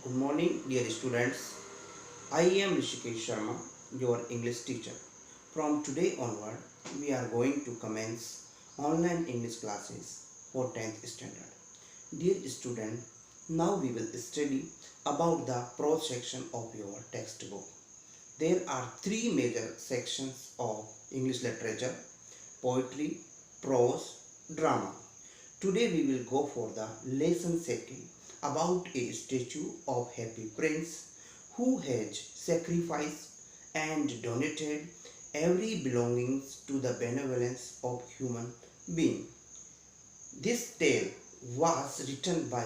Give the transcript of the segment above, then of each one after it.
Good morning, dear students. I am Rishikesh Sharma, your English teacher. From today onward, we are going to commence online English classes for 10th standard. Dear student, now we will study about the prose section of your textbook. There are three major sections of English literature: poetry, prose, drama. Today we will go for the lesson second about a statue of Happy Prince who has sacrificed and donated every belongings to the benevolence of human being. This tale was written by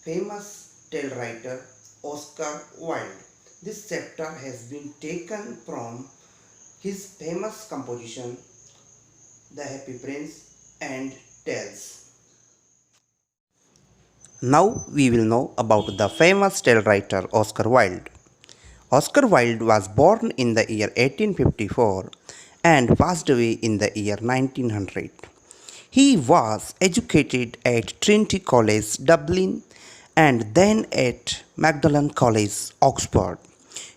famous tale writer Oscar Wilde. This chapter has been taken from his famous composition The Happy Prince and Tales. Now we will know about the famous tale writer Oscar Wilde. Oscar Wilde was born in the year 1854 and passed away in the year 1900. He was educated at Trinity College, Dublin, and then at Magdalen College, Oxford.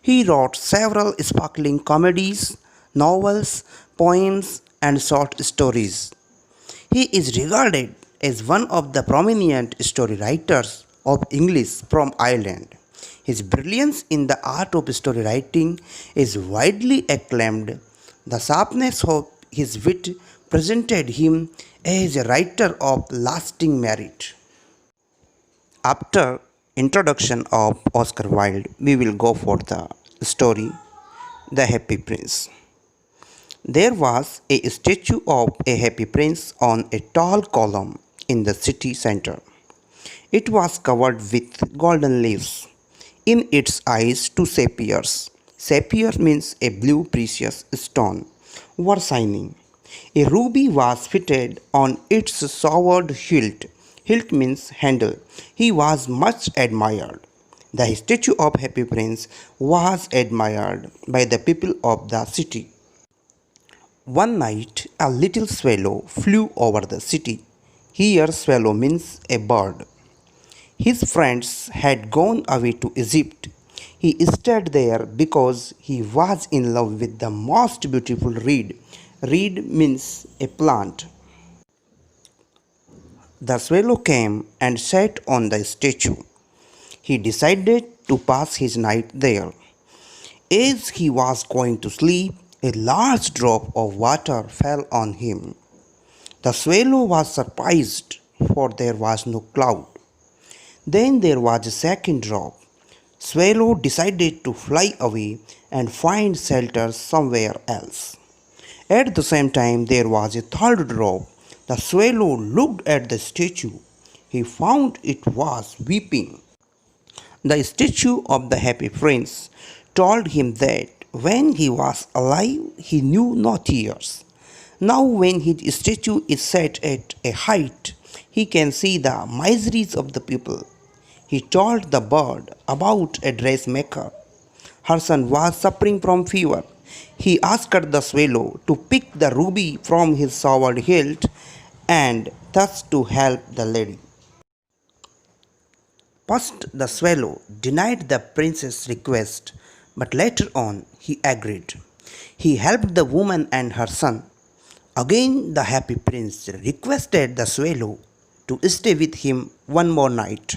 He wrote several sparkling comedies, novels, poems, and short stories. He is regarded as one of the prominent story writers of English from Ireland. His brilliance in the art of story writing is widely acclaimed. The sharpness of his wit presented him as a writer of lasting merit. After introduction of Oscar Wilde, we will go for the story The Happy Prince. There was a statue of a happy prince on a tall column in the city center. It was covered with golden leaves. In its eyes, two sapphires. Sapphire means a blue precious stone, were shining. A ruby was fitted on its sword hilt. Hilt means handle. He was much admired. The statue of Happy Prince was admired by the people of the city. One night, a little swallow flew over the city. Here, swallow means a bird. His friends had gone away to Egypt. He stayed there because he was in love with the most beautiful reed. Reed means a plant. The swallow came and sat on the statue. He decided to pass his night there. As he was going to sleep, a large drop of water fell on him. The swallow was surprised, for there was no cloud. Then there was a second drop. Swallow decided to fly away and find shelter somewhere else. At the same time, there was a third drop. The swallow looked at the statue. He found it was weeping. The statue of the happy prince told him that when he was alive, he knew no tears. Now, when his statue is set at a height, he can see the miseries of the people. He told the bird about a dressmaker. Her son was suffering from fever. He asked the swallow to pick the ruby from his sword hilt and thus to help the lady. First, the swallow denied the prince's request, but later on he agreed. He helped the woman and her son. Again, the happy prince requested the swallow to stay with him one more night.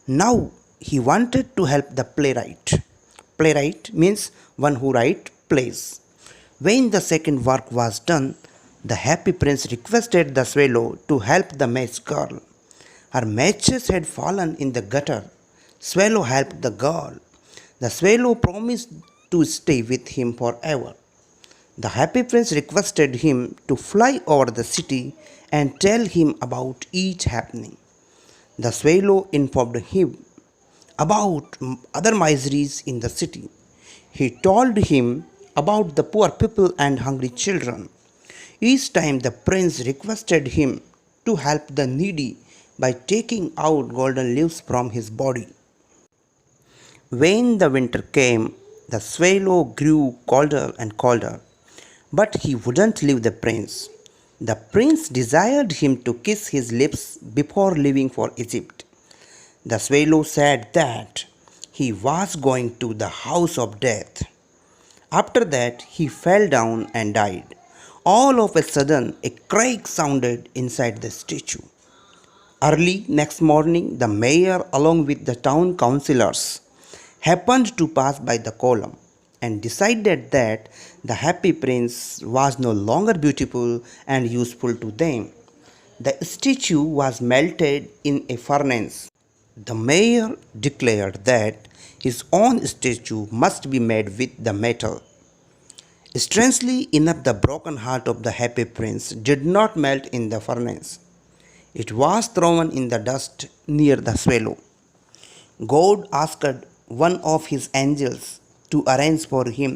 Now he wanted to help the playwright. Playwright means one who writes plays. When the second work was done, the happy prince requested the swallow to help the match girl. Her matches had fallen in the gutter. Swallow helped the girl. The swallow promised to stay with him forever. The happy prince requested him to fly over the city and tell him about each happening. The swallow informed him about other miseries in the city. He told him about the poor people and hungry children. Each time the prince requested him to help the needy by taking out golden leaves from his body. When the winter came, the swallow grew colder and colder, but he wouldn't leave the prince. The prince desired him to kiss his lips before leaving for Egypt. The swallow said that he was going to the house of death. After that, he fell down and died. All of a sudden, a crack sounded inside the statue. Early next morning, the mayor, along with the town councillors, happened to pass by the column and decided that the happy prince was no longer beautiful and useful to them. The statue was melted in a furnace. The mayor declared that his own statue must be made with the metal. Strangely enough, the broken heart of the happy prince did not melt in the furnace. It was thrown in the dust near the swallow. God asked one of his angels to arrange for him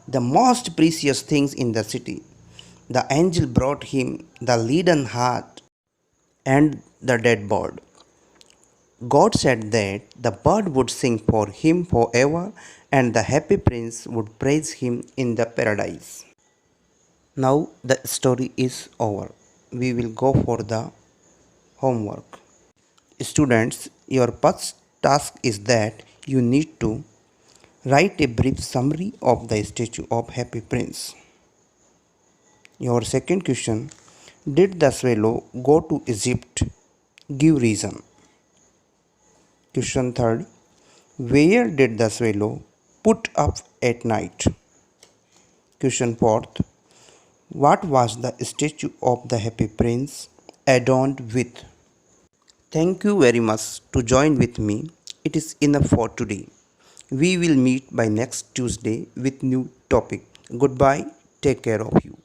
the most precious things in the city. The angel brought him the leaden heart and the dead bird. God said that the bird would sing for him forever and the happy prince would praise him in the paradise. Now the story is over. We will go for the homework. Students, your first task is that you need to write a brief summary of the statue of Happy Prince. Your second question, did the swallow go to Egypt? Give reason. Question third, where did the swallow put up at night? Question fourth, what was the statue of the Happy Prince adorned with? Thank you very much to join with me. It is enough for today. We will meet by next Tuesday with new topic. Goodbye. Take care of you.